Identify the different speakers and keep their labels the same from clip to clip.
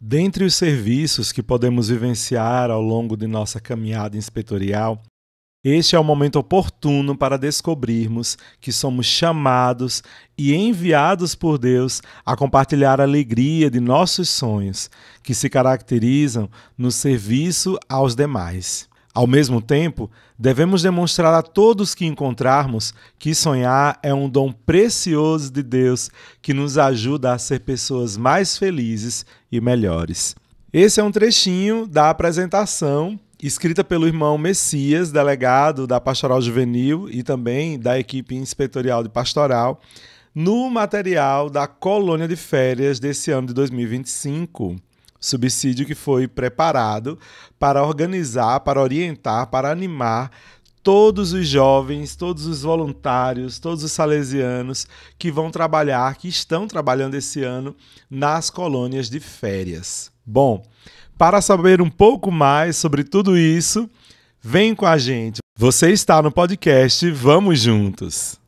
Speaker 1: Dentre os serviços que podemos vivenciar ao longo de nossa caminhada inspetorial, este é o momento oportuno para descobrirmos que somos chamados e enviados por Deus a compartilhar a alegria de nossos sonhos, que se caracterizam no serviço aos demais. Ao mesmo tempo, devemos demonstrar a todos que encontrarmos que sonhar é um dom precioso de Deus que nos ajuda a ser pessoas mais felizes e melhores. Esse é um trechinho da apresentação escrita pelo irmão Messias, delegado da Pastoral Juvenil e também da equipe inspetorial de pastoral, no material da colônia de férias desse ano de 2025. Subsídio que foi preparado para organizar, para orientar, para animar todos os jovens, todos os voluntários, todos os salesianos que vão trabalhar, que estão trabalhando esse ano nas colônias de férias. Bom, para saber um pouco mais sobre tudo isso, vem com a gente. Você está no podcast Vamos Juntos!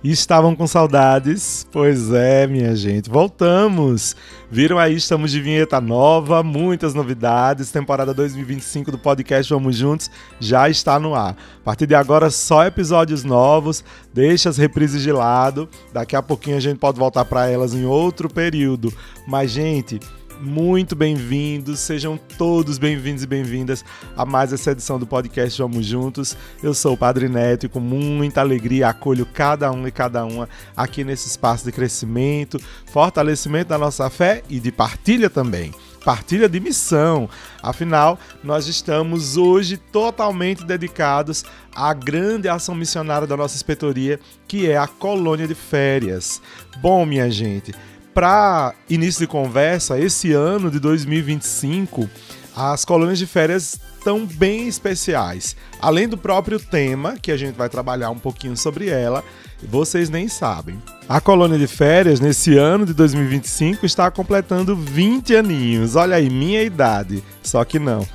Speaker 1: E estavam com saudades? Pois é, minha gente, voltamos! Viram aí, estamos de vinheta nova, muitas novidades, temporada 2025 do podcast Vamos Juntos já está no ar. A partir de agora, só episódios novos, deixa as reprises de lado, daqui a pouquinho a gente pode voltar para elas em outro período. Mas, gente, muito bem-vindos, sejam todos bem-vindos e bem-vindas a mais essa edição do podcast Vamos Juntos. Eu sou o Padre Neto e com muita alegria acolho cada um e cada uma aqui nesse espaço de crescimento, fortalecimento da nossa fé e de partilha também. Partilha de missão. Afinal, nós estamos hoje totalmente dedicados à grande ação missionária da nossa inspetoria, que é a colônia de férias. Bom, minha gente, para início de conversa, esse ano de 2025, as colônias de férias estão bem especiais. Além do próprio tema, que a gente vai trabalhar um pouquinho sobre ela, vocês nem sabem. A colônia de férias, nesse ano de 2025, está completando 20 aninhos. Olha aí, minha idade. Só que não.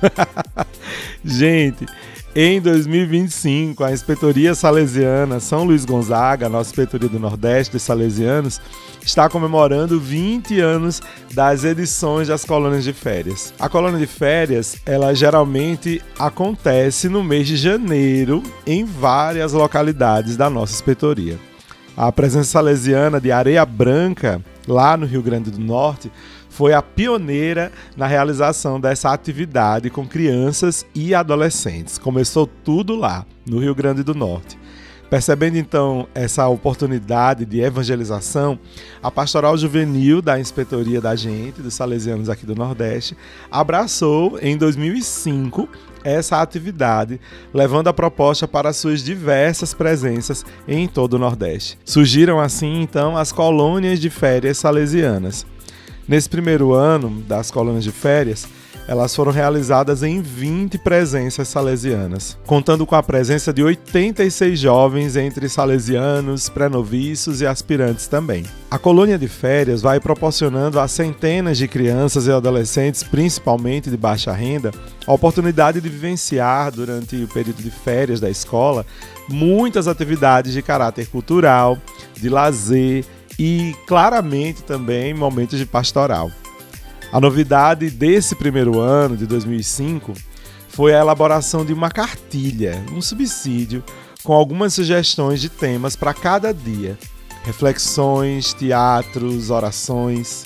Speaker 1: Gente, em 2025, a Inspetoria Salesiana São Luís Gonzaga, a nossa Inspetoria do Nordeste dos Salesianos, está comemorando 20 anos das edições das colônias de férias. A colônia de férias, ela geralmente acontece no mês de janeiro em várias localidades da nossa inspetoria. A presença salesiana de Areia Branca, lá no Rio Grande do Norte, foi a pioneira na realização dessa atividade com crianças e adolescentes. Começou tudo lá, no Rio Grande do Norte. Percebendo então essa oportunidade de evangelização, a Pastoral Juvenil da Inspetoria da gente, dos Salesianos aqui do Nordeste, abraçou em 2005 essa atividade, levando a proposta para suas diversas presenças em todo o Nordeste. Surgiram assim então as colônias de férias salesianas. Nesse primeiro ano das colônias de férias, elas foram realizadas em 20 presenças salesianas, contando com a presença de 86 jovens entre salesianos, pré-noviços e aspirantes também. A colônia de férias vai proporcionando a centenas de crianças e adolescentes, principalmente de baixa renda, a oportunidade de vivenciar, durante o período de férias da escola, muitas atividades de caráter cultural, de lazer e, claramente, também momentos de pastoral. A novidade desse primeiro ano, de 2005, foi a elaboração de uma cartilha, um subsídio, com algumas sugestões de temas para cada dia. Reflexões, teatros, orações.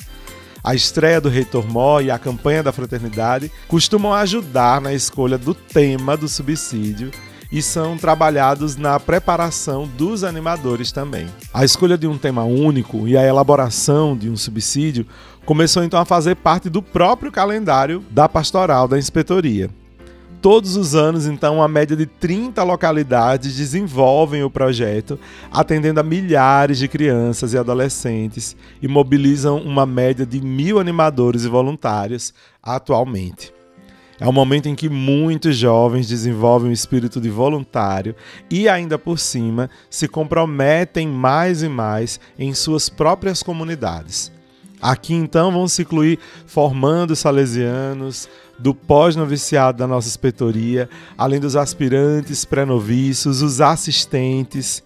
Speaker 1: A estreia do Reitor Mó e a campanha da Fraternidade costumam ajudar na escolha do tema do subsídio e são trabalhados na preparação dos animadores também. A escolha de um tema único e a elaboração de um subsídio começou então a fazer parte do próprio calendário da pastoral da inspetoria. Todos os anos, então, uma média de 30 localidades desenvolvem o projeto, atendendo a milhares de crianças e adolescentes e mobilizam uma média de 1.000 animadores e voluntários atualmente. É um momento em que muitos jovens desenvolvem o espírito de voluntário e, ainda por cima, se comprometem mais e mais em suas próprias comunidades. Aqui então vão se incluir formandos salesianos, do pós-noviciado da nossa inspetoria, além dos aspirantes, pré-noviços, os assistentes,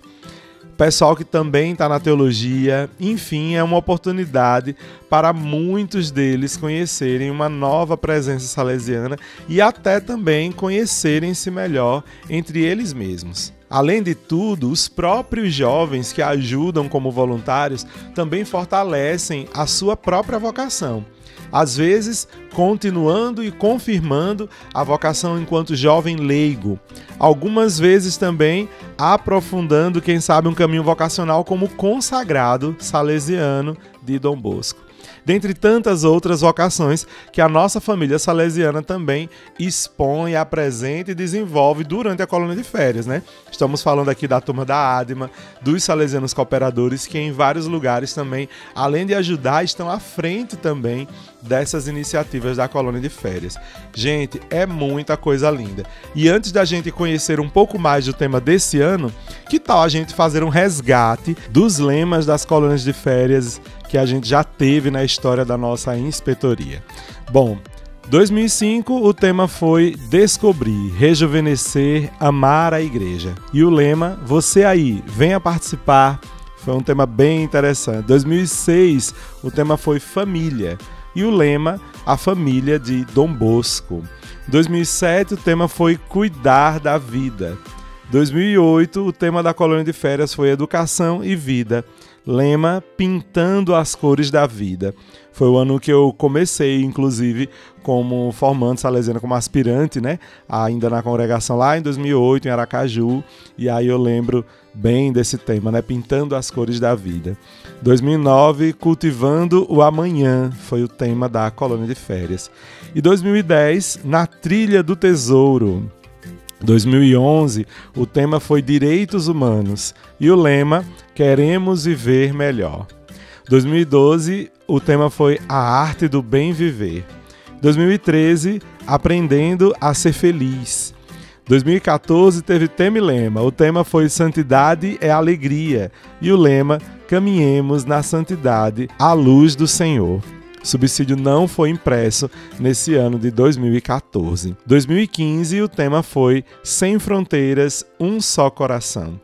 Speaker 1: pessoal que também está na teologia. Enfim, é uma oportunidade para muitos deles conhecerem uma nova presença salesiana e até também conhecerem-se melhor entre eles mesmos. Além de tudo, os próprios jovens que ajudam como voluntários também fortalecem a sua própria vocação. Às vezes, continuando e confirmando a vocação enquanto jovem leigo. Algumas vezes também aprofundando, quem sabe, um caminho vocacional como consagrado salesiano de Dom Bosco. Dentre tantas outras vocações que a nossa família salesiana também expõe, apresenta e desenvolve durante a colônia de férias, né? Estamos falando aqui da turma da ADMA, dos salesianos cooperadores, que em vários lugares também, além de ajudar, estão à frente também dessas iniciativas da colônia de férias. Gente, é muita coisa linda. E antes da gente conhecer um pouco mais do tema desse ano, que tal a gente fazer um resgate dos lemas das colônias de férias que a gente já teve na história da nossa inspetoria? Bom, 2005 o tema foi Descobrir, Rejuvenescer, Amar a Igreja. E o lema, você aí, venha participar, foi um tema bem interessante. 2006 o tema foi Família. E o lema, a família de Dom Bosco. 2007 o tema foi Cuidar da Vida. 2008 o tema da colônia de férias foi Educação e Vida. Lema, Pintando as Cores da Vida. Foi o ano que eu comecei, inclusive, como formando salesiano, como aspirante, né? Ainda na congregação lá em 2008, em Aracaju. E aí eu lembro bem desse tema, né? Pintando as Cores da Vida. 2009, Cultivando o Amanhã, foi o tema da colônia de férias. E 2010, Na Trilha do Tesouro. 2011, o tema foi Direitos Humanos e o lema Queremos Viver Melhor. 2012, o tema foi A Arte do Bem Viver. 2013, Aprendendo a Ser Feliz. 2014 teve tema e lema. O tema foi Santidade é Alegria e o lema Caminhemos na Santidade à Luz do Senhor. O subsídio não foi impresso nesse ano de 2014. 2015, o tema foi Sem Fronteiras, Um Só Coração.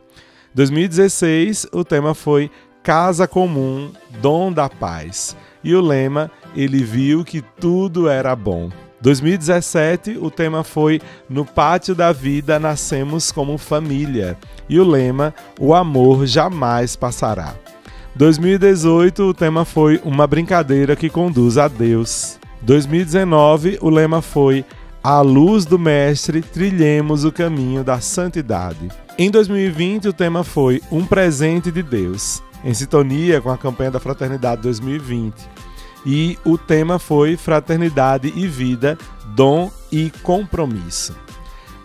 Speaker 1: 2016, o tema foi Casa Comum, Dom da Paz. E o lema, Ele viu que tudo era bom. 2017, o tema foi No Pátio da Vida nascemos como família. E o lema, O amor jamais passará. 2018, o tema foi Uma brincadeira que conduz a Deus. 2019, o lema foi À luz do Mestre, trilhemos o caminho da santidade. Em 2020, o tema foi Um presente de Deus, em sintonia com a campanha da Fraternidade 2020. E o tema foi Fraternidade e Vida, Dom e Compromisso.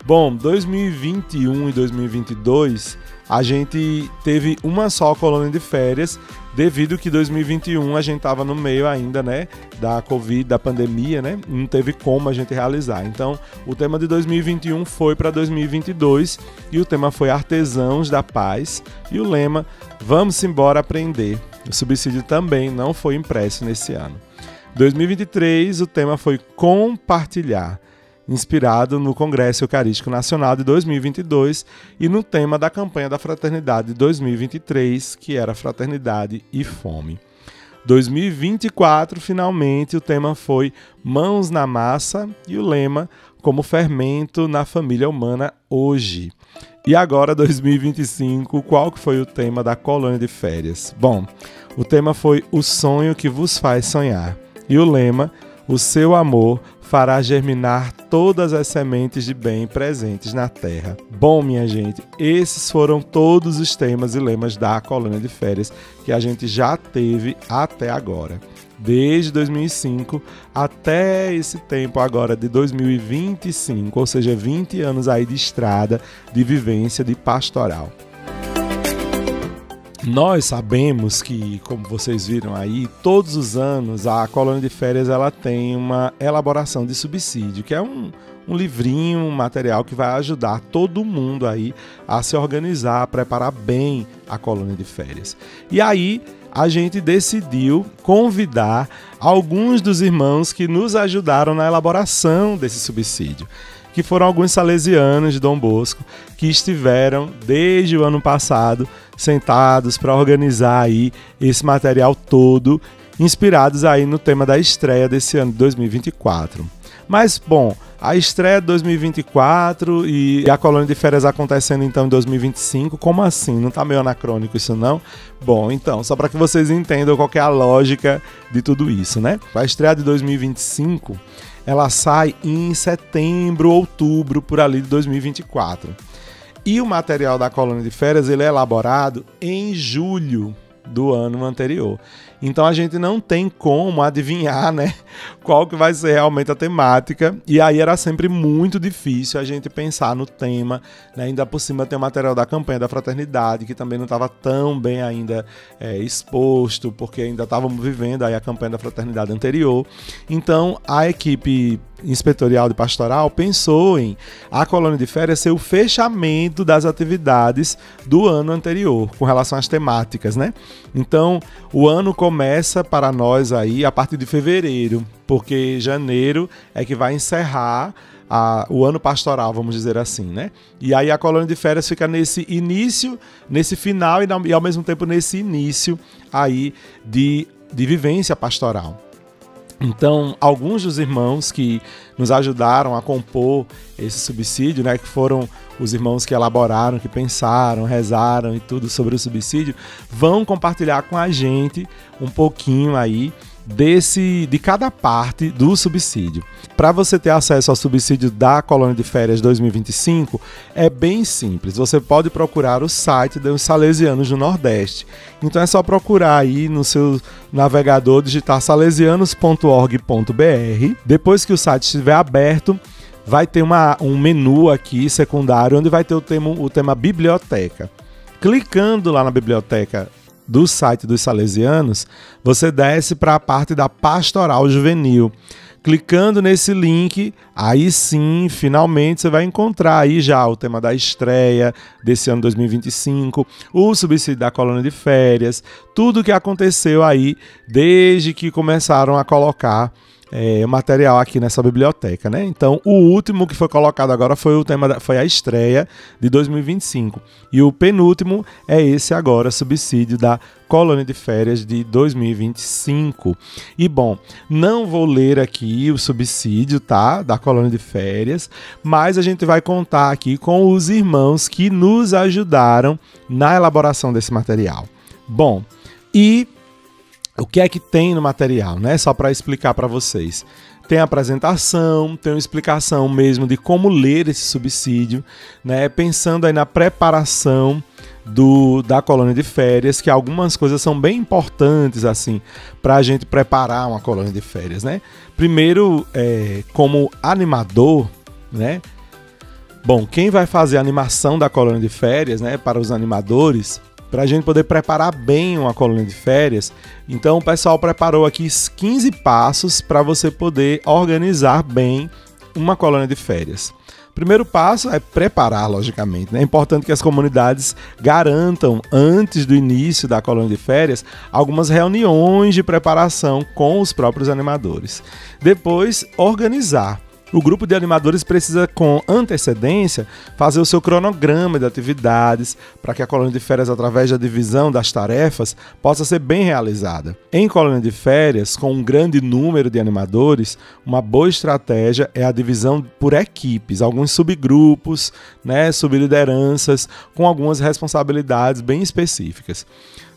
Speaker 1: Bom, 2021 e 2022... a gente teve uma só colônia de férias, devido que 2021 a gente estava no meio ainda, né, da Covid, da pandemia, né, não teve como a gente realizar. Então, o tema de 2021 foi para 2022 e o tema foi Artesãos da Paz e o lema Vamos embora aprender. O subsídio também não foi impresso nesse ano. 2023, o tema foi Compartilhar, inspirado no Congresso Eucarístico Nacional de 2022 e no tema da campanha da Fraternidade de 2023, que era Fraternidade e Fome. 2024, finalmente, o tema foi Mãos na Massa e o lema Como Fermento na Família Humana Hoje. E agora, 2025, qual que foi o tema da colônia de férias? Bom, o tema foi O Sonho que Vos Faz Sonhar e o lema O Seu Amor fará germinar todas as sementes de bem presentes na terra. Bom, minha gente, esses foram todos os temas e lemas da colônia de férias que a gente já teve até agora. Desde 2005 até esse tempo agora de 2025, ou seja, 20 anos aí de estrada, de vivência, de pastoral. Nós sabemos que, como vocês viram aí, todos os anos a colônia de férias ela tem uma elaboração de subsídio, que é um livrinho, um material que vai ajudar todo mundo aí a se organizar, a preparar bem a colônia de férias. E aí a gente decidiu convidar alguns dos irmãos que nos ajudaram na elaboração desse subsídio, que foram alguns salesianos de Dom Bosco, que estiveram desde o ano passado sentados para organizar aí esse material todo, inspirados aí no tema da estreia desse ano de 2024. Mas, bom, a estreia de 2024 e a colônia de férias acontecendo então em 2025, como assim? Não tá meio anacrônico isso não? Bom, então, só para que vocês entendam qual que é a lógica de tudo isso, né? A estreia de 2025, ela sai em setembro, outubro, por ali de 2024. E o material da colônia de férias, ele é elaborado em julho do ano anterior. Então a gente não tem como adivinhar, né, qual que vai ser realmente a temática, e aí era sempre muito difícil a gente pensar no tema, né? Ainda por cima tem o material da campanha da fraternidade, que também não estava tão bem ainda exposto, porque ainda estávamos vivendo aí a campanha da fraternidade anterior. Então a equipe inspetorial de pastoral pensou em a colônia de férias ser o fechamento das atividades do ano anterior, com relação às temáticas, né? Então, o ano começa para nós aí a partir de fevereiro, porque janeiro é que vai encerrar o ano pastoral, vamos dizer assim, né? E aí a colônia de férias fica nesse início, nesse final e ao mesmo tempo nesse início aí de vivência pastoral. Então, alguns dos irmãos que nos ajudaram a compor esse subsídio, né, que foram os irmãos que elaboraram, que pensaram, rezaram e tudo sobre o subsídio, vão compartilhar com a gente um pouquinho aí de cada parte do subsídio. Para você ter acesso ao subsídio da colônia de férias 2025, é bem simples. Você pode procurar o site dos Salesianos do Nordeste. Então é só procurar aí no seu navegador, digitar salesianos.org.br. Depois que o site estiver aberto, vai ter um menu aqui secundário, onde vai ter o tema biblioteca. Clicando lá na biblioteca do site dos Salesianos, você desce para a parte da Pastoral Juvenil. Clicando nesse link, aí sim, finalmente você vai encontrar aí já o tema da estreia desse ano 2025, o subsídio da colônia de férias, tudo o que aconteceu aí desde que começaram a colocar material aqui nessa biblioteca, né? Então, o último que foi colocado agora foi a estreia de 2025. E o penúltimo é esse agora, subsídio da colônia de férias de 2025. E, bom, não vou ler aqui o subsídio, tá? Da colônia de férias, mas a gente vai contar aqui com os irmãos que nos ajudaram na elaboração desse material. Bom, e o que é que tem no material, né? Só para explicar para vocês. Tem a apresentação, tem uma explicação mesmo de como ler esse subsídio, né? Pensando aí na preparação da colônia de férias, que algumas coisas são bem importantes assim para a gente preparar uma colônia de férias, né? Primeiro, como animador, né? Bom, quem vai fazer a animação da colônia de férias, né? Para os animadores, para a gente poder preparar bem uma colônia de férias. Então o pessoal preparou aqui 15 passos para você poder organizar bem uma colônia de férias. Primeiro passo é preparar, logicamente, né? É importante que as comunidades garantam, antes do início da colônia de férias, algumas reuniões de preparação com os próprios animadores. Depois, organizar. O grupo de animadores precisa, com antecedência, fazer o seu cronograma de atividades para que a colônia de férias, através da divisão das tarefas, possa ser bem realizada. Em colônia de férias, com um grande número de animadores, uma boa estratégia é a divisão por equipes, alguns subgrupos, né, sublideranças, com algumas responsabilidades bem específicas.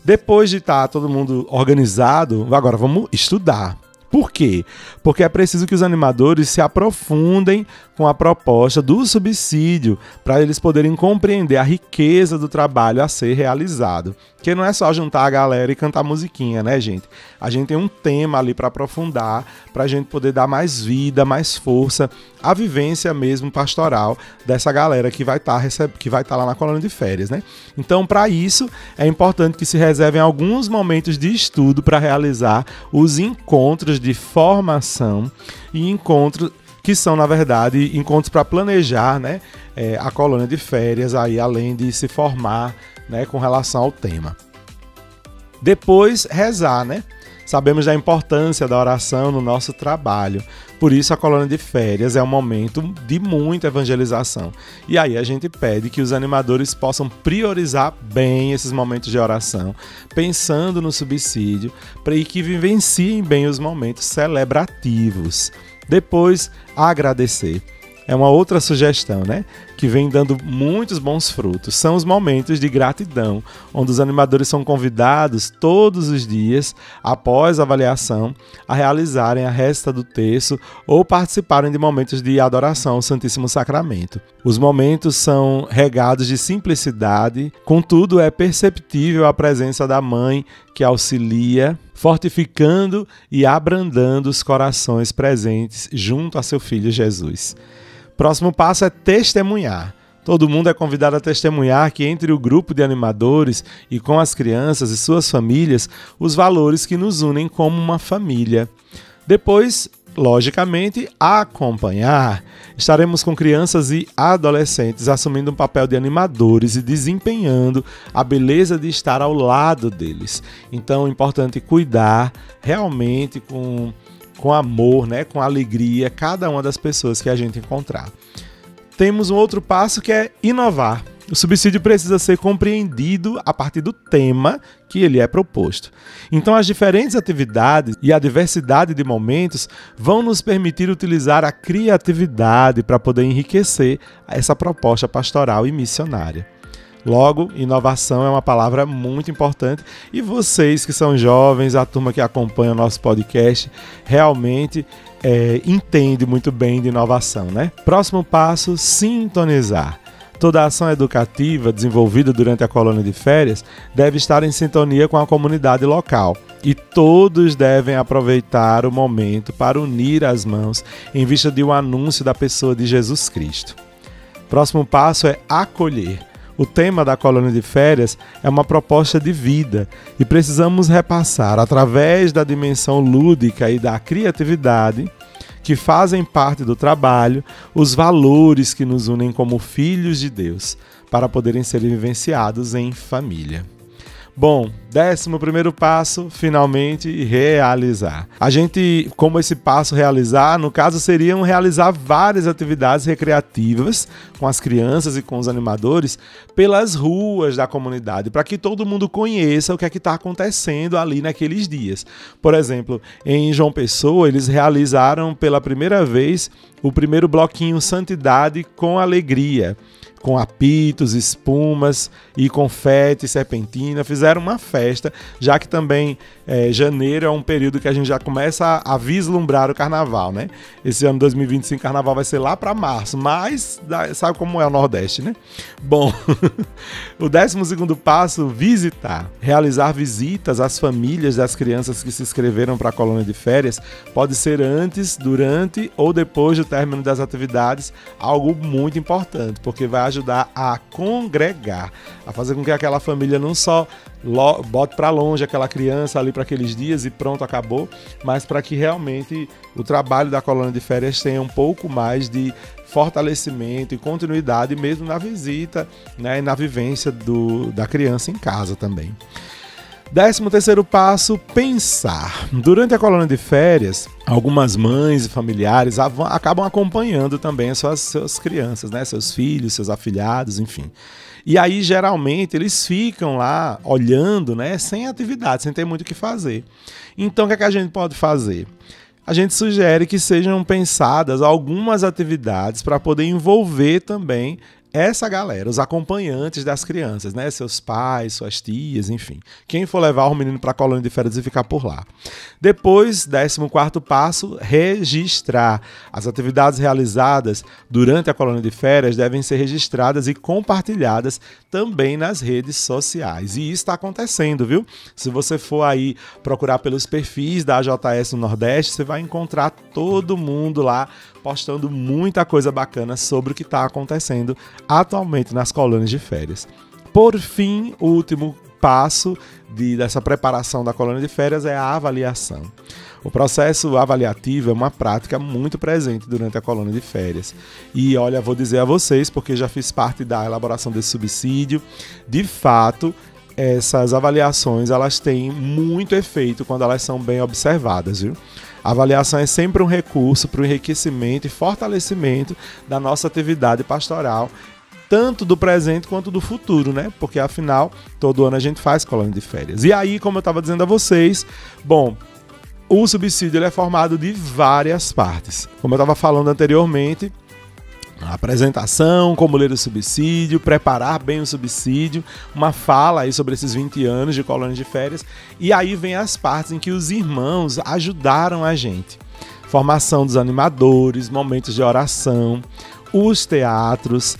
Speaker 1: Depois de estar todo mundo organizado, agora vamos estudar. Por quê? Porque é preciso que os animadores se aprofundem com a proposta do subsídio para eles poderem compreender a riqueza do trabalho a ser realizado. Porque não é só juntar a galera e cantar musiquinha, né, gente? A gente tem um tema ali para aprofundar, para a gente poder dar mais vida, mais força à vivência mesmo pastoral dessa galera que vai estar lá na colônia de férias, né? Então, para isso, é importante que se reservem alguns momentos de estudo para realizar os encontros de formação e encontros que são, na verdade, encontros para planejar, né, a colônia de férias, aí, além de se formar, né, com relação ao tema. Depois, rezar, né? Sabemos da importância da oração no nosso trabalho. Por isso, a colônia de férias é um momento de muita evangelização. E aí a gente pede que os animadores possam priorizar bem esses momentos de oração, pensando no subsídio, para que vivenciem bem os momentos celebrativos. Depois, agradecer. É uma outra sugestão, né? Que vem dando muitos bons frutos. São os momentos de gratidão, onde os animadores são convidados todos os dias, após a avaliação, a realizarem a resta do terço ou participarem de momentos de adoração ao Santíssimo Sacramento. Os momentos são regados de simplicidade, contudo é perceptível a presença da mãe que auxilia, fortificando e abrandando os corações presentes junto a seu filho Jesus. Próximo passo é testemunhar. Todo mundo é convidado a testemunhar que entre o grupo de animadores e com as crianças e suas famílias, os valores que nos unem como uma família. Depois, logicamente, acompanhar. Estaremos com crianças e adolescentes assumindo um papel de animadores e desempenhando a beleza de estar ao lado deles. Então é importante cuidar realmente com amor, né, com alegria, cada uma das pessoas que a gente encontrar. Temos um outro passo que é inovar. O subsídio precisa ser compreendido a partir do tema que ele é proposto. Então, as diferentes atividades e a diversidade de momentos vão nos permitir utilizar a criatividade para poder enriquecer essa proposta pastoral e missionária. Logo, inovação é uma palavra muito importante e vocês que são jovens, a turma que acompanha o nosso podcast, realmente entende muito bem de inovação, né? Próximo passo, sintonizar. Toda a ação educativa desenvolvida durante a colônia de férias deve estar em sintonia com a comunidade local e todos devem aproveitar o momento para unir as mãos em vista de um anúncio da pessoa de Jesus Cristo. Próximo passo é acolher. O tema da colônia de férias é uma proposta de vida e precisamos repassar, através da dimensão lúdica e da criatividade, que fazem parte do trabalho, os valores que nos unem como filhos de Deus, para poderem ser vivenciados em família. Bom, 11º passo, finalmente realizar. A gente, como esse passo realizar, no caso seriam realizar várias atividades recreativas com as crianças e com os animadores pelas ruas da comunidade, para que todo mundo conheça o que é que está acontecendo ali naqueles dias. Por exemplo, em João Pessoa, eles realizaram pela primeira vez o primeiro bloquinho Santidade com Alegria, com apitos, espumas e confete, serpentina, fizeram uma festa, já que também janeiro é um período que a gente já começa a vislumbrar o carnaval, né? Esse ano 2025 o carnaval vai ser lá para março, mas sabe como é o Nordeste, né? Bom, o 12º passo, visitar. Realizar visitas às famílias das crianças que se inscreveram para a colônia de férias pode ser antes, durante ou depois do término das atividades, algo muito importante, porque vai ajudar a congregar, a fazer com que aquela família não só bote para longe aquela criança ali para aqueles dias e pronto, acabou, mas para que realmente o trabalho da colônia de férias tenha um pouco mais de fortalecimento e continuidade mesmo na visita, né, e na vivência da criança em casa também. 13º passo, pensar. Durante a colônia de férias, algumas mães e familiares acabam acompanhando também as suas crianças, né? Seus filhos, seus afilhados, enfim. E aí, geralmente, eles ficam lá olhando, né? Sem atividade, sem ter muito o que fazer. Então, o que é que a gente pode fazer? A gente sugere que sejam pensadas algumas atividades para poder envolver também essa galera, os acompanhantes das crianças, né? Seus pais, suas tias, enfim. Quem for levar o menino para a colônia de férias e ficar por lá. Depois, 14º passo, registrar. As atividades realizadas durante a colônia de férias devem ser registradas e compartilhadas também nas redes sociais. E isso está acontecendo, viu? Se você for aí procurar pelos perfis da AJS no Nordeste, você vai encontrar todo mundo lá postando muita coisa bacana sobre o que está acontecendo atualmente nas colônias de férias. Por fim, o último passo dessa preparação da colônia de férias é a avaliação. O processo avaliativo é uma prática muito presente durante a colônia de férias. E olha, vou dizer a vocês, porque já fiz parte da elaboração desse subsídio, de fato, essas avaliações, elas têm muito efeito quando elas são bem observadas, viu? A avaliação é sempre um recurso para o enriquecimento e fortalecimento da nossa atividade pastoral, tanto do presente quanto do futuro, né? Porque afinal, todo ano a gente faz colônia de férias. E aí, como eu estava dizendo a vocês, bom, o subsídio ele é formado de várias partes. Como eu estava falando anteriormente, a apresentação, como ler o subsídio, preparar bem o subsídio, uma fala aí sobre esses 20 anos de colônia de férias, e aí vem as partes em que os irmãos ajudaram a gente. Formação dos animadores, momentos de oração, os teatros,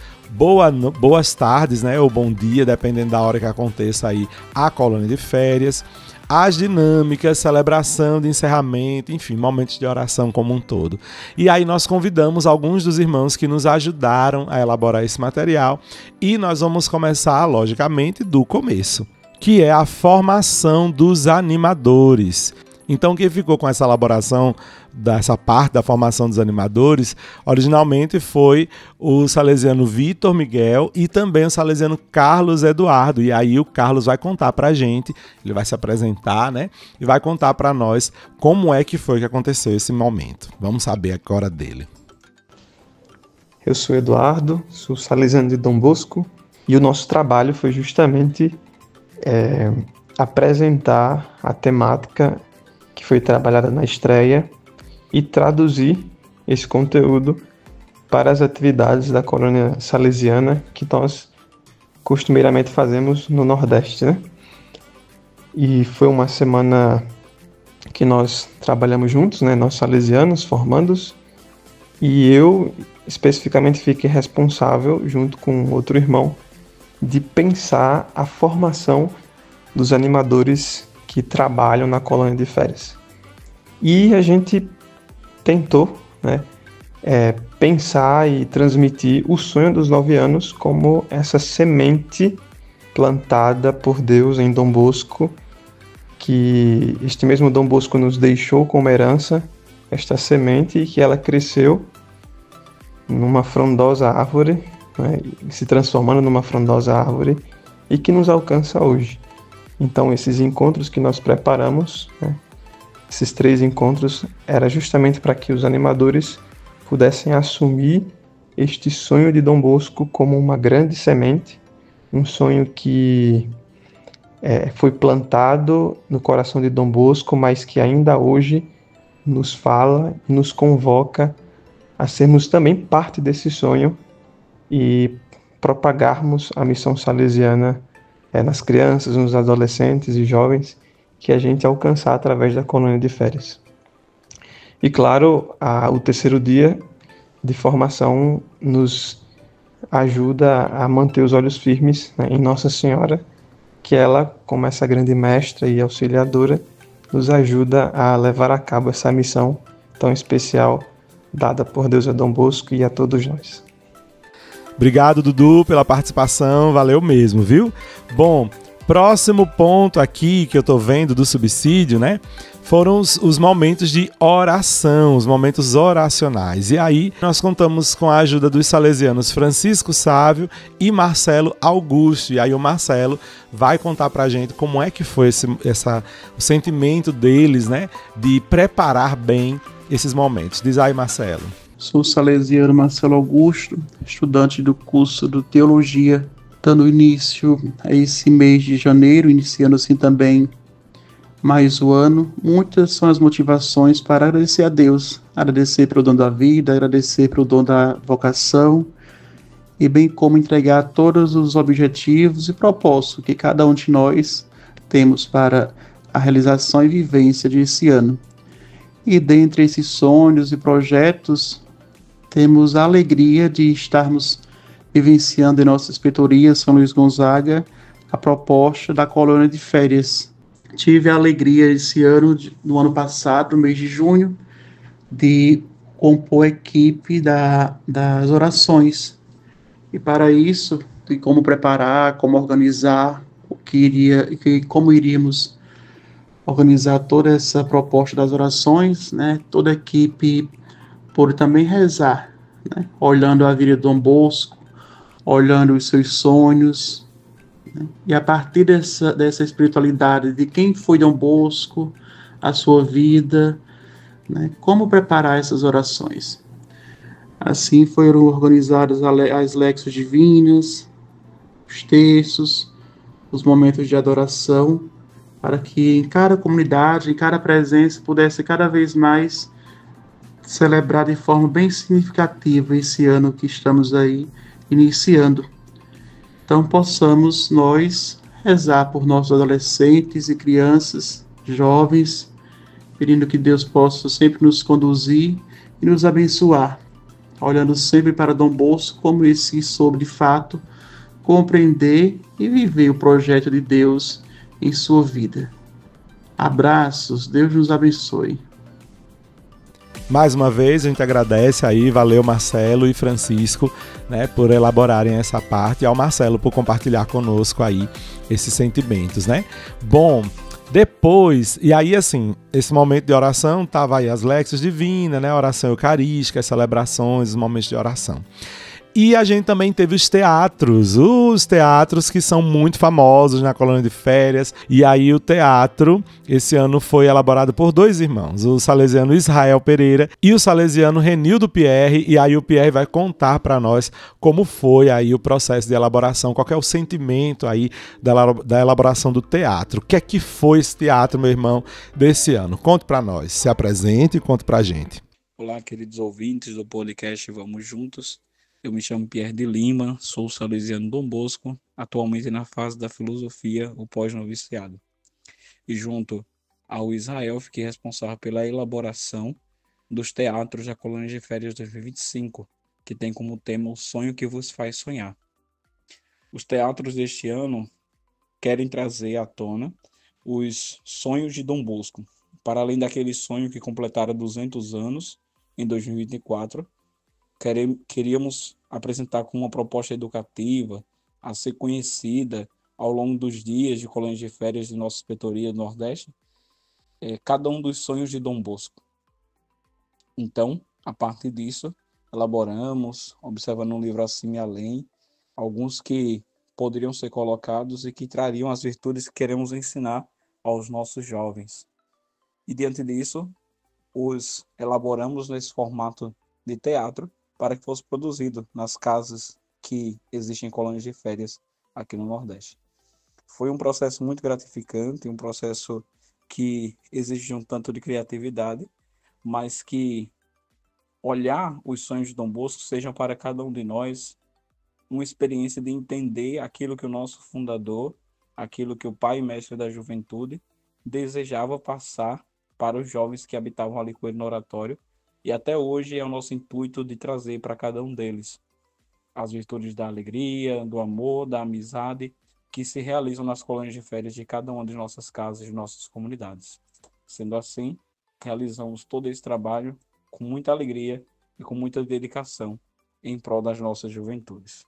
Speaker 1: boas tardes, né, ou bom dia, dependendo da hora que aconteça aí a colônia de férias, as dinâmicas, celebração de encerramento, enfim, momentos de oração como um todo. E aí nós convidamos alguns dos irmãos que nos ajudaram a elaborar esse material e nós vamos começar, logicamente, do começo, que é a formação dos animadores. Então, quem ficou com essa elaboração dessa parte da formação dos animadores, originalmente foi o salesiano Vitor Miguel e também o salesiano Carlos Eduardo. E aí o Carlos vai contar pra gente, ele vai se apresentar, né? E vai contar pra nós como é que foi que aconteceu esse momento. Vamos saber agora dele.
Speaker 2: Eu sou Eduardo, sou salesiano de Dom Bosco e o nosso trabalho foi justamente apresentar a temática que foi trabalhada na estreia e traduzir esse conteúdo para as atividades da colônia salesiana que nós costumeiramente fazemos no Nordeste, né? E foi uma semana que nós trabalhamos juntos, né? Nós salesianos, formandos, e eu especificamente fiquei responsável, junto com outro irmão, de pensar a formação dos animadores que trabalham na colônia de férias. E a gente tentou, né, pensar e transmitir o sonho dos 9 anos como essa semente plantada por Deus em Dom Bosco, que este mesmo Dom Bosco nos deixou como herança, esta semente, e que ela cresceu numa frondosa árvore, né, se transformando numa frondosa árvore, e que nos alcança hoje. Então, esses encontros que nós preparamos, né, esses 3 encontros, era justamente para que os animadores pudessem assumir este sonho de Dom Bosco como uma grande semente, um sonho que foi plantado no coração de Dom Bosco, mas que ainda hoje nos fala e nos convoca a sermos também parte desse sonho e propagarmos a missão salesiana nas crianças, nos adolescentes e jovens que a gente alcançar através da colônia de férias. E claro, o terceiro dia de formação nos ajuda a manter os olhos firmes, né, em Nossa Senhora, que ela, como essa grande mestra e auxiliadora, nos ajuda a levar a cabo essa missão tão especial dada por Deus a Dom Bosco e a todos nós.
Speaker 1: Obrigado, Dudu, pela participação, valeu mesmo, viu? Bom, próximo ponto aqui que eu tô vendo do subsídio, né? Foram os momentos de oração, os momentos oracionais. E aí nós contamos com a ajuda dos salesianos Francisco Sávio e Marcelo Augusto. E aí o Marcelo vai contar pra gente como é que foi o sentimento deles, né? De preparar bem esses momentos. Diz aí, Marcelo.
Speaker 3: Sou salesiano Marcelo Augusto, estudante do curso de Teologia, dando início a esse mês de janeiro, iniciando assim também mais o ano. Muitas são as motivações para agradecer a Deus, agradecer pelo dom da vida, agradecer pelo dom da vocação, e bem como entregar todos os objetivos e propósitos que cada um de nós temos para a realização e vivência desse ano. E dentre esses sonhos e projetos, temos a alegria de estarmos vivenciando em nossa inspetoria São Luís Gonzaga a proposta da colônia de férias. Tive a alegria esse ano, no ano passado, no mês de junho, de compor a equipe das orações. E para isso, de como preparar, como organizar, como iríamos organizar toda essa proposta das orações, né? Toda a equipe por também rezar, né? Olhando a vida de Dom Bosco, olhando os seus sonhos, E a partir dessa espiritualidade de quem foi Dom Bosco, a sua vida, né, como preparar essas orações. Assim foram organizadas as léxias divinas, os terços, os momentos de adoração, para que em cada comunidade, em cada presença, pudesse cada vez mais celebrar de forma bem significativa esse ano que estamos aí iniciando. Então possamos nós rezar por nossos adolescentes e crianças, jovens, pedindo que Deus possa sempre nos conduzir e nos abençoar, olhando sempre para Dom Bosco como esse que soube de fato compreender e viver o projeto de Deus em sua vida. Abraços, Deus nos abençoe.
Speaker 1: Mais uma vez, a gente agradece aí, valeu Marcelo e Francisco, né, por elaborarem essa parte, e ao Marcelo por compartilhar conosco aí esses sentimentos, né? Bom, depois, e aí assim, esse momento de oração, tava aí as léxias divinas, né, oração eucarística, as celebrações, os momentos de oração. E a gente também teve os teatros que são muito famosos na colônia de férias. E aí o teatro, esse ano, foi elaborado por dois irmãos, o salesiano Israel Pereira e o salesiano Renildo Pierre. E aí o Pierre vai contar para nós como foi aí o processo de elaboração, qual é o sentimento aí da elaboração do teatro. O que foi esse teatro, meu irmão, desse ano? Conte para nós, se apresente e conte pra gente.
Speaker 4: Olá, queridos ouvintes do podcast Vamos Juntos. Eu me chamo Pierre de Lima, sou salesiano Dom Bosco, atualmente na fase da filosofia, o pós-noviciado. E junto ao Israel, fiquei responsável pela elaboração dos teatros da Colônia de Férias 2025, que tem como tema o sonho que vos faz sonhar. Os teatros deste ano querem trazer à tona os sonhos de Dom Bosco, para além daquele sonho que completara 200 anos em 2024, queríamos apresentar como uma proposta educativa a ser conhecida ao longo dos dias de colônias de férias de nossa inspetoria do Nordeste, cada um dos sonhos de Dom Bosco. Então, a partir disso, elaboramos, observando um livro acima e além, alguns que poderiam ser colocados e que trariam as virtudes que queremos ensinar aos nossos jovens. E diante disso, os elaboramos nesse formato de teatro, para que fosse produzido nas casas que existem em colônias de férias aqui no Nordeste. Foi um processo muito gratificante, um processo que exige um tanto de criatividade, mas que olhar os sonhos de Dom Bosco sejam para cada um de nós uma experiência de entender aquilo que o nosso fundador, aquilo que o pai e mestre da juventude desejava passar para os jovens que habitavam ali com ele no oratório. E até hoje é o nosso intuito de trazer para cada um deles as virtudes da alegria, do amor, da amizade, que se realizam nas colônias de férias de cada uma de nossas casas, de nossas comunidades. Sendo assim, realizamos todo esse trabalho com muita alegria e com muita dedicação em prol das nossas juventudes.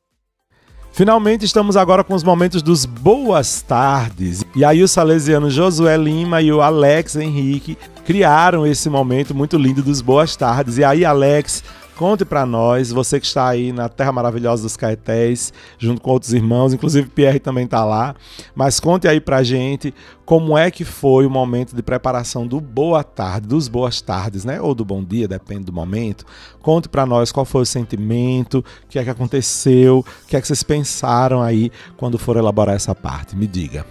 Speaker 1: Finalmente estamos agora com os momentos dos boas tardes. E aí o salesiano Josué Lima e o Alex Henrique criaram esse momento muito lindo dos boas tardes. E aí, Alex, conte pra nós, você que está aí na terra maravilhosa dos Caetés, junto com outros irmãos, inclusive Pierre também tá lá, mas conte aí pra gente como é que foi o momento de preparação do boa tarde, dos boas tardes, né? Ou do bom dia, depende do momento. Conte pra nós qual foi o sentimento, o que é que aconteceu, o que é que vocês pensaram aí quando foram elaborar essa parte. Me diga.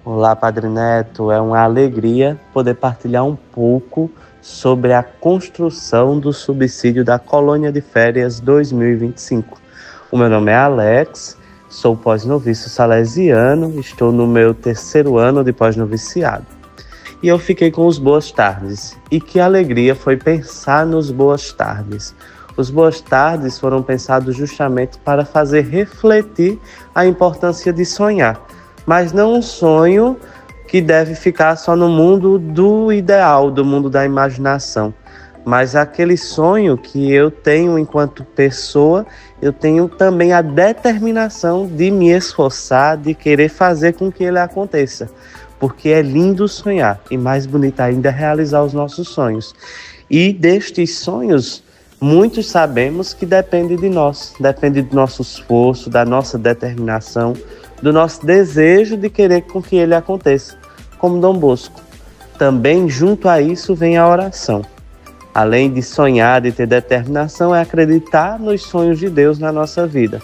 Speaker 5: Olá, Padre Neto, é uma alegria poder partilhar um pouco sobre a construção do subsídio da Colônia de Férias 2025. O meu nome é Alex, sou pós-noviço salesiano, estou no meu 3º ano de pós-noviciado. E eu fiquei com os boas tardes. E que alegria foi pensar nos boas tardes. Os boas tardes foram pensados justamente para fazer refletir a importância de sonhar, mas não um sonho que deve ficar só no mundo do ideal, do mundo da imaginação. Mas aquele sonho que eu tenho enquanto pessoa, eu tenho também a determinação de me esforçar, de querer fazer com que ele aconteça. Porque é lindo sonhar e mais bonito ainda é realizar os nossos sonhos. E destes sonhos muitos sabemos que depende de nós, depende do nosso esforço, da nossa determinação, do nosso desejo de querer com que ele aconteça, como Dom Bosco. Também, junto a isso, vem a oração. Além de sonhar, de ter determinação, é acreditar nos sonhos de Deus na nossa vida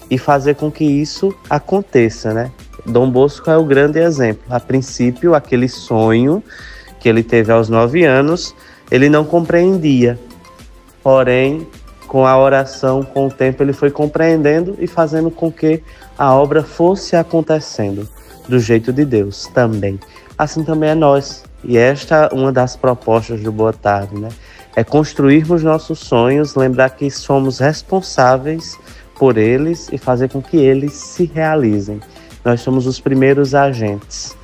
Speaker 5: e fazer com que isso aconteça, né? Dom Bosco é o grande exemplo. A princípio, aquele sonho que ele teve aos 9 anos, ele não compreendia. Porém, com a oração, com o tempo, ele foi compreendendo e fazendo com que a obra fosse acontecendo do jeito de Deus também. Assim também é nós. E esta é uma das propostas do Boa Tarde, né? É construirmos nossos sonhos, lembrar que somos responsáveis por eles e fazer com que eles se realizem. Nós somos os primeiros agentes.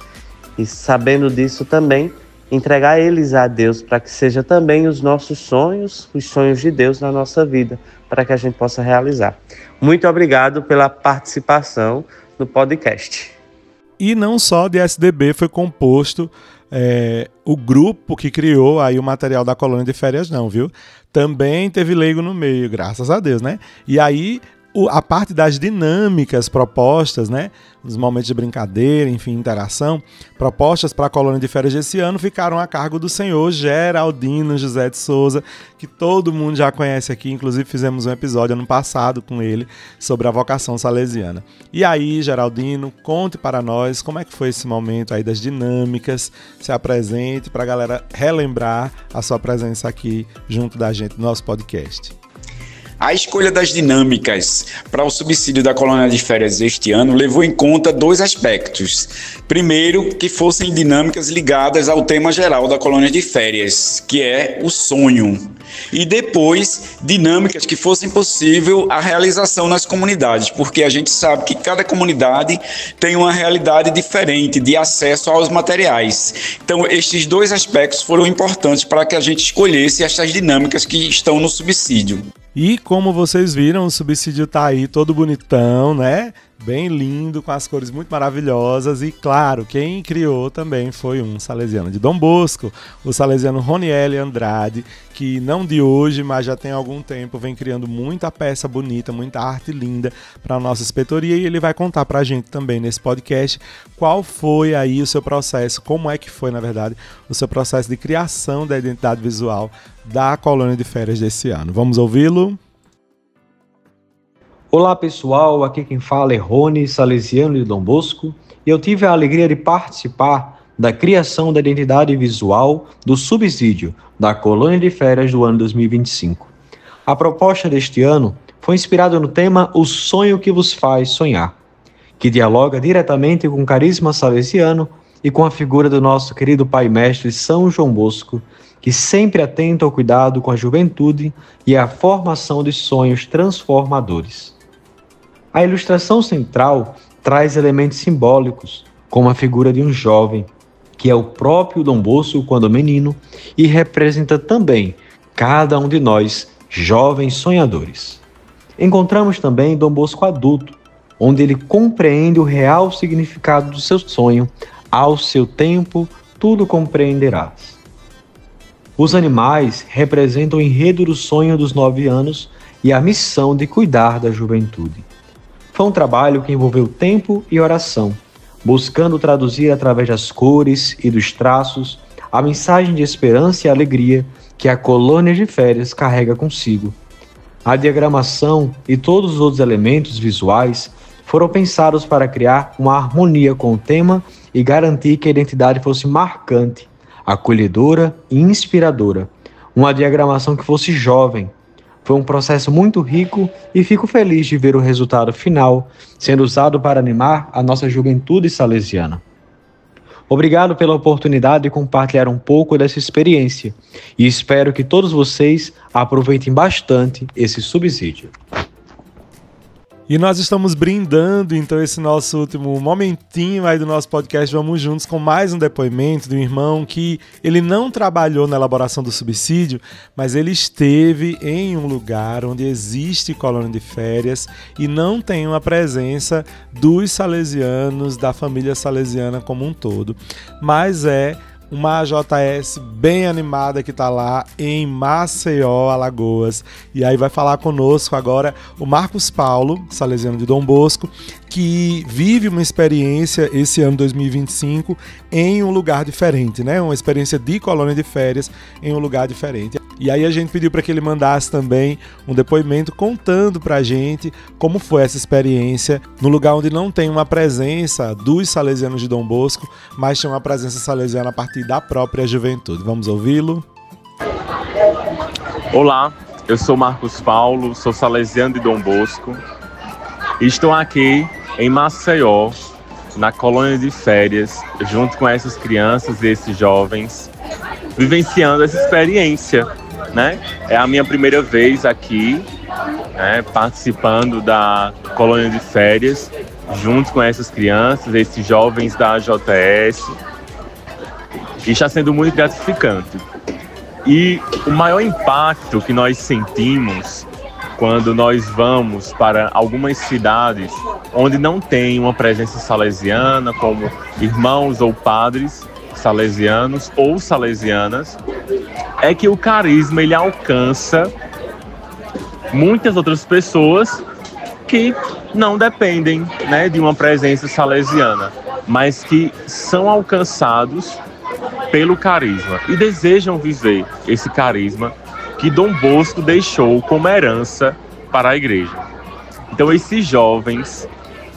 Speaker 5: E sabendo disso também, entregar eles a Deus para que seja também os nossos sonhos, os sonhos de Deus na nossa vida, para que a gente possa realizar. Muito obrigado pela participação no podcast.
Speaker 1: E não só de SDB foi composto o grupo que criou aí o material da colônia de férias, não, viu? Também teve leigo no meio, graças a Deus, né? E aí a parte das dinâmicas propostas, né, os momentos de brincadeira, enfim, interação, propostas para a colônia de férias desse ano ficaram a cargo do senhor Geraldino José de Souza, que todo mundo já conhece aqui, inclusive fizemos um episódio ano passado com ele sobre a vocação salesiana. E aí, Geraldino, conte para nós como é que foi esse momento aí das dinâmicas, se apresente para a galera relembrar a sua presença aqui junto da gente no nosso podcast.
Speaker 6: A escolha das dinâmicas para o subsídio da colônia de férias este ano levou em conta 2 aspectos. Primeiro, que fossem dinâmicas ligadas ao tema geral da colônia de férias, que é o sonho. E depois, dinâmicas que fossem possível a realização nas comunidades, porque a gente sabe que cada comunidade tem uma realidade diferente de acesso aos materiais. Então, estes 2 aspectos foram importantes para que a gente escolhesse essas dinâmicas que estão no subsídio.
Speaker 1: E como vocês viram, o subsídio tá aí todo bonitão, né? Bem lindo, com as cores muito maravilhosas. E claro, quem criou também foi um salesiano de Dom Bosco, o salesiano Ronieli Andrade, que não de hoje, mas já tem algum tempo, vem criando muita peça bonita, muita arte linda para a nossa inspetoria. E ele vai contar pra gente também nesse podcast qual foi aí o seu processo, como é que foi, na verdade, o seu processo de criação da identidade visual da colônia de férias desse ano. Vamos ouvi-lo?
Speaker 7: Olá pessoal, aqui quem fala é Rony, salesiano de Dom Bosco, e eu tive a alegria de participar da criação da identidade visual do subsídio da colônia de férias do ano 2025. A proposta deste ano foi inspirada no tema O Sonho que Vos Faz Sonhar, que dialoga diretamente com o carisma salesiano e com a figura do nosso querido Pai Mestre São João Bosco, que sempre atenta ao cuidado com a juventude e à formação de sonhos transformadores. A ilustração central traz elementos simbólicos, como a figura de um jovem, que é o próprio Dom Bosco quando menino, e representa também cada um de nós, jovens sonhadores. Encontramos também Dom Bosco adulto, onde ele compreende o real significado do seu sonho. Ao seu tempo, tudo compreenderás. Os animais representam o enredo do sonho dos 9 anos e a missão de cuidar da juventude. Foi um trabalho que envolveu tempo e oração, buscando traduzir através das cores e dos traços a mensagem de esperança e alegria que a colônia de férias carrega consigo. A diagramação e todos os outros elementos visuais foram pensados para criar uma harmonia com o tema e garantir que a identidade fosse marcante, acolhedora e inspiradora. Uma diagramação que fosse jovem. Foi um processo muito rico e fico feliz de ver o resultado final sendo usado para animar a nossa juventude salesiana. Obrigado pela oportunidade de compartilhar um pouco dessa experiência e espero que todos vocês aproveitem bastante esse subsídio.
Speaker 1: E nós estamos brindando, então, esse nosso último momentinho aí do nosso podcast Vamos Juntos com mais um depoimento de um irmão que ele não trabalhou na elaboração do subsídio, mas ele esteve em um lugar onde existe colônia de férias e não tem uma presença dos salesianos, da família salesiana como um todo, mas é uma AJS bem animada que está lá em Maceió, Alagoas. E aí vai falar conosco agora o Marcos Paulo, salesiano de Dom Bosco, que vive uma experiência esse ano 2025 em um lugar diferente, né? Uma experiência de colônia de férias em um lugar diferente. E aí a gente pediu para que ele mandasse também um depoimento contando pra gente como foi essa experiência no lugar onde não tem uma presença dos salesianos de Dom Bosco, mas tem uma presença salesiana a partir da própria juventude. Vamos ouvi-lo?
Speaker 8: Olá, eu sou Marcos Paulo, sou salesiano de Dom Bosco e estou aqui em Maceió, na colônia de férias, junto com essas crianças e esses jovens, vivenciando essa experiência, né? É a minha primeira vez aqui, né, participando da colônia de férias, junto com essas crianças, esses jovens da AJS, e está sendo muito gratificante. E o maior impacto que nós sentimos quando nós vamos para algumas cidades onde não tem uma presença salesiana, como irmãos ou padres salesianos ou salesianas, é que o carisma ele alcança muitas outras pessoas que não dependem, né, de uma presença salesiana, mas que são alcançados pelo carisma e desejam viver esse carisma que Dom Bosco deixou como herança para a igreja. Então esses jovens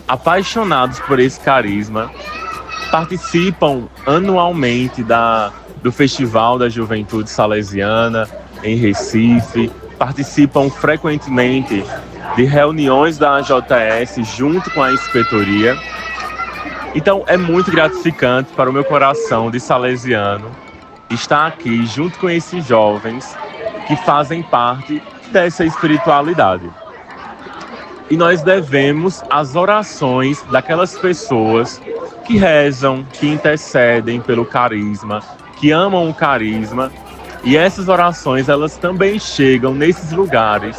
Speaker 8: apaixonados por esse carisma participam anualmente do Festival da Juventude Salesiana em Recife, participam frequentemente de reuniões da AJS junto com a inspetoria. Então é muito gratificante para o meu coração de salesiano estar aqui junto com esses jovens que fazem parte dessa espiritualidade. E nós devemos as orações daquelas pessoas que rezam, que intercedem pelo carisma, que amam o carisma. E essas orações, elas também chegam nesses lugares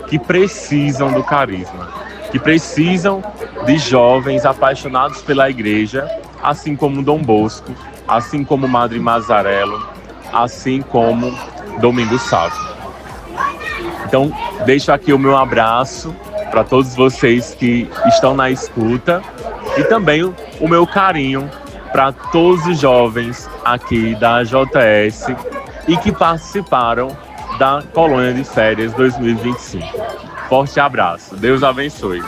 Speaker 8: que precisam do carisma, que precisam de jovens apaixonados pela igreja, assim como Dom Bosco, assim como Madre Mazarello, assim como Domingos Savio. Então, deixo aqui o meu abraço para todos vocês que estão na escuta e também o meu carinho para todos os jovens aqui da AJS e que participaram da Colônia de Férias 2025. Forte abraço. Deus abençoe.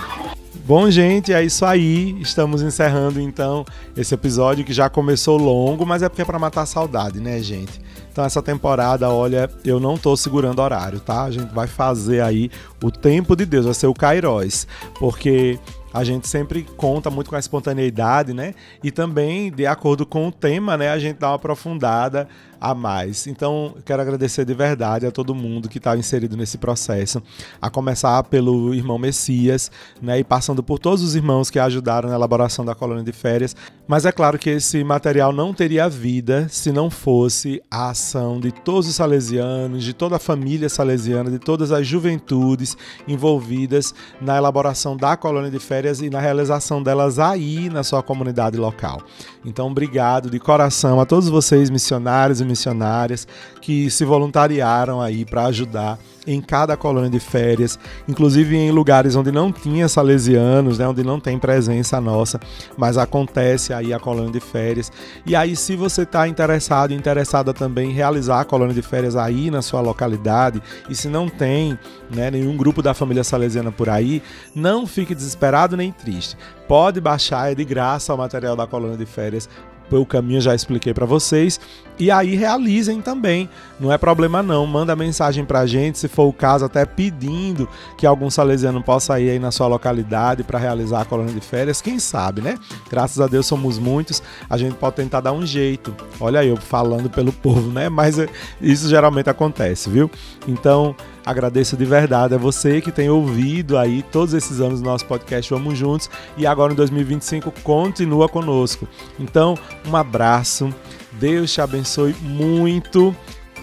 Speaker 1: Bom, gente, é isso aí. Estamos encerrando, então, esse episódio que já começou longo, mas é porque é para matar a saudade, né, gente? Então, essa temporada, olha, eu não tô segurando horário, tá? A gente vai fazer aí o tempo de Deus, vai ser o Kairos, porque a gente sempre conta muito com a espontaneidade, né? E também, de acordo com o tema, né, a gente dá uma aprofundada a mais. Então, quero agradecer de verdade a todo mundo que está inserido nesse processo, a começar pelo irmão Messias, né, e passando por todos os irmãos que ajudaram na elaboração da colônia de férias. Mas é claro que esse material não teria vida se não fosse a ação de todos os salesianos, de toda a família salesiana, de todas as juventudes envolvidas na elaboração da colônia de férias e na realização delas aí na sua comunidade local. Então, obrigado de coração a todos vocês, missionários e missionárias, que se voluntariaram aí para ajudar em cada colônia de férias, inclusive em lugares onde não tinha salesianos, né, onde não tem presença nossa, mas acontece aí a colônia de férias. E aí, se você está interessado e interessada também em realizar a colônia de férias aí na sua localidade, e se não tem, né, nenhum grupo da família salesiana por aí, não fique desesperado nem triste. Pode baixar, é de graça o material da colônia de férias. O caminho já expliquei para vocês, e aí realizem também, não é problema não, manda mensagem pra gente, se for o caso, até pedindo que algum salesiano possa ir aí na sua localidade para realizar a colônia de férias, quem sabe, né? Graças a Deus somos muitos, a gente pode tentar dar um jeito, olha aí eu falando pelo povo, né? Mas isso geralmente acontece, viu? Então, agradeço de verdade a você que tem ouvido aí todos esses anos do nosso podcast Vamos Juntos, e agora em 2025 continua conosco. Então, um abraço, Deus te abençoe muito,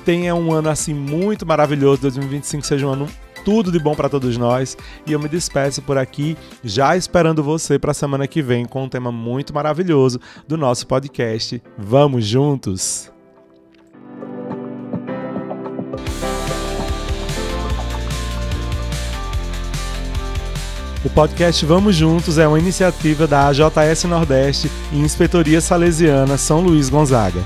Speaker 1: tenha um ano assim muito maravilhoso, 2025 seja um ano tudo de bom para todos nós. E eu me despeço por aqui, já esperando você para a semana que vem com um tema muito maravilhoso do nosso podcast. Vamos juntos! O podcast Vamos Juntos é uma iniciativa da AJS Nordeste e Inspetoria Salesiana São Luís Gonzaga.